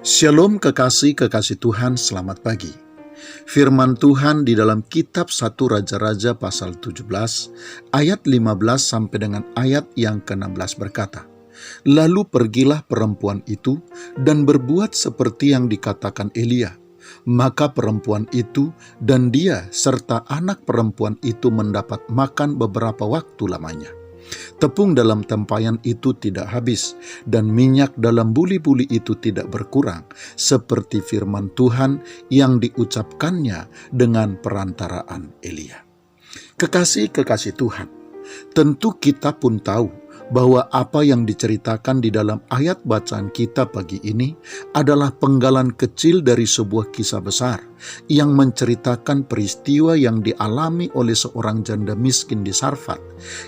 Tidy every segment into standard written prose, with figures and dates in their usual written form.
Shalom kekasih-kekasih Tuhan, selamat pagi. Firman Tuhan di dalam kitab 1 Raja-Raja pasal 17, ayat 15 sampai dengan ayat yang ke-16 berkata, "Lalu pergilah perempuan itu dan berbuat seperti yang dikatakan Elia. Maka perempuan itu dan dia serta anak perempuan itu mendapat makan beberapa waktu lamanya. Tepung dalam tempayan itu tidak habis, dan minyak dalam buli-buli itu tidak berkurang, seperti firman Tuhan yang diucapkannya dengan perantaraan Elia." Kekasih-kekasih Tuhan, tentu kita pun tahu bahwa apa yang diceritakan di dalam ayat bacaan kita pagi ini adalah penggalan kecil dari sebuah kisah besar yang menceritakan peristiwa yang dialami oleh seorang janda miskin di Sarfat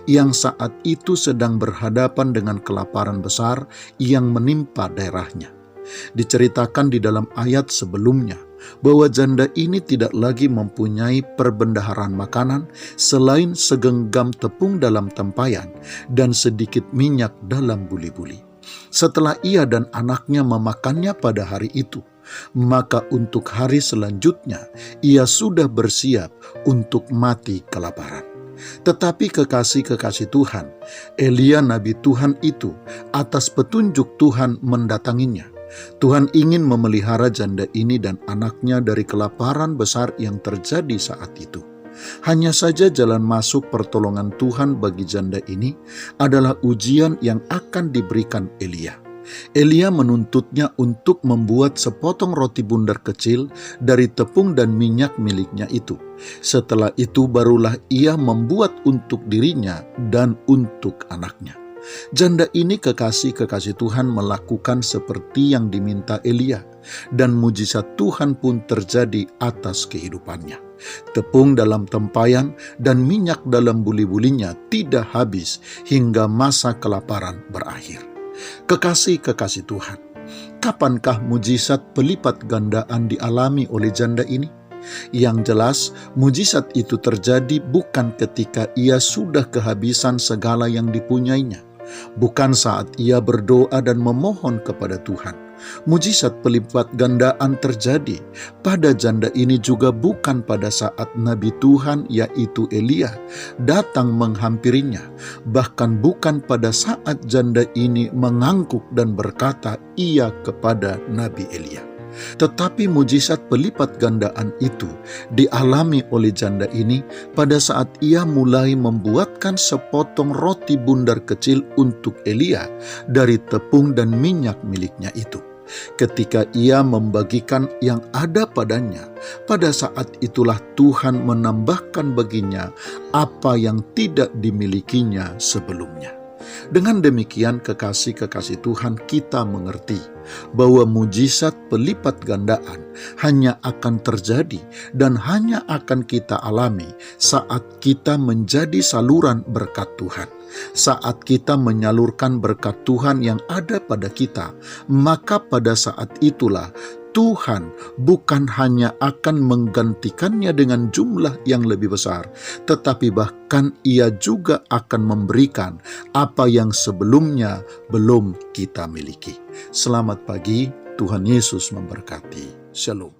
yang saat itu sedang berhadapan dengan kelaparan besar yang menimpa daerahnya. Diceritakan di dalam ayat sebelumnya bahwa janda ini tidak lagi mempunyai perbendaharaan makanan selain segenggam tepung dalam tempayan dan sedikit minyak dalam buli-buli. Setelah ia dan anaknya memakannya pada hari itu, maka untuk hari selanjutnya ia sudah bersiap untuk mati kelaparan. Tetapi kekasih-kekasih Tuhan, Elia nabi Tuhan itu atas petunjuk Tuhan mendatanginya. Tuhan ingin memelihara janda ini dan anaknya dari kelaparan besar yang terjadi saat itu. Hanya saja jalan masuk pertolongan Tuhan bagi janda ini adalah ujian yang akan diberikan Elia. Elia menuntutnya untuk membuat sepotong roti bundar kecil dari tepung dan minyak miliknya itu. Setelah itu barulah ia membuat untuk dirinya dan untuk anaknya. Janda ini kekasih-kekasih Tuhan melakukan seperti yang diminta Elia, dan mujizat Tuhan pun terjadi atas kehidupannya. Tepung dalam tempayan dan minyak dalam buli-bulinya tidak habis hingga masa kelaparan berakhir. Kekasih-kekasih Tuhan, kapankah mujizat pelipat gandaan dialami oleh janda ini? Yang jelas, mujizat itu terjadi bukan ketika ia sudah kehabisan segala yang dipunyainya, bukan saat ia berdoa dan memohon kepada Tuhan. Mujizat pelipat gandaan terjadi pada janda ini juga bukan pada saat Nabi Tuhan yaitu Elia datang menghampirinya, bahkan bukan pada saat janda ini mengangguk dan berkata iya kepada Nabi Elia. Tetapi mujizat pelipat gandaan itu dialami oleh janda ini pada saat ia mulai membuatkan sepotong roti bundar kecil untuk Elia dari tepung dan minyak miliknya itu. Ketika ia membagikan yang ada padanya, pada saat itulah Tuhan menambahkan baginya apa yang tidak dimilikinya sebelumnya. Dengan demikian kekasih-kekasih Tuhan, kita mengerti bahwa mujizat pelipat gandaan hanya akan terjadi dan hanya akan kita alami saat kita menjadi saluran berkat Tuhan. Saat kita menyalurkan berkat Tuhan yang ada pada kita, maka pada saat itulah Tuhan bukan hanya akan menggantikannya dengan jumlah yang lebih besar, tetapi bahkan Ia juga akan memberikan apa yang sebelumnya belum kita miliki. Selamat pagi, Tuhan Yesus memberkati. Shalom.